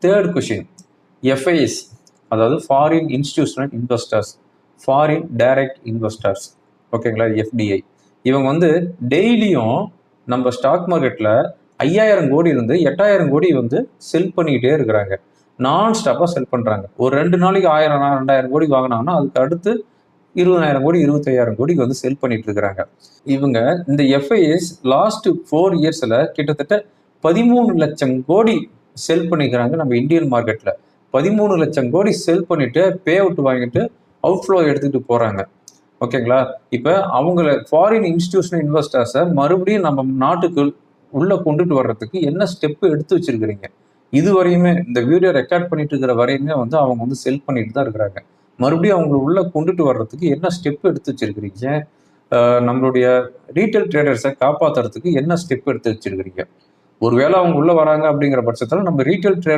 Third question, FIs, அதாவது foreign institutional investors, foreign direct investors, ஓகேங்களா, FDI. இவங்க வந்து டெய்லியும் நம்ம ஸ்டாக் மார்க்கெட்டில் 5000 கோடி இருந்து 8000 கோடி வந்து செல் பண்ணிக்கிட்டே இருக்கிறாங்க. நான் ஸ்டாப்பாக செல் பண்ணுறாங்க. ஒரு 2 நாளைக்கு 1000 2000 கோடி வாங்கினாங்கன்னா அதுக்கு அடுத்து 20000 கோடி 25000 கோடிக்கு வந்து செல் பண்ணிட்டு இருக்கிறாங்க. இவங்க இந்த எஃப்ஐஎஸ் லாஸ்ட் 4 இயர்ஸில் கிட்டத்தட்ட 13 லட்சம் கோடி செல் பண்ணிக்கிறாங்க நம்ம இந்தியன் மார்க்கெட்டில். 13 லட்சம் கோடி செல் பண்ணிட்டு பே அவுட் வாங்கிட்டு அவுட்ஃப்ளோ எடுத்துகிட்டு போகிறாங்க. ஓகேங்களா. இப்போ அவங்கள ஃபாரின் இன்ஸ்டிடியூஷனல் இன்வெஸ்டர்ஸை மறுபடியும் நம்ம நாட்டுக்கு உள்ளே கொண்டுட்டு வர்றதுக்கு என்ன ஸ்டெப்பு எடுத்து வச்சிருக்கிறீங்க? இது வரையுமே இந்த வீடியோ ரெக்கார்ட் பண்ணிட்டு இருக்கிற வரையுமே வந்து அவங்க வந்து செல் பண்ணிட்டு தான் இருக்கிறாங்க. மறுபடியும் அவங்க உள்ள கொண்டுட்டு வர்றதுக்கு என்ன ஸ்டெப் எடுத்து வச்சிருக்கிறீங்க? நம்மளுடைய ரீட்டைல் ட்ரேடர்ஸை காப்பாற்றுறதுக்கு என்ன ஸ்டெப் எடுத்து வச்சிருக்கிறீங்க? ஒருவேளை அவங்க உள்ள வராங்க அப்படிங்கிற பட்சத்தில் நம்ம ரீட்டைல் ட்ரேடர்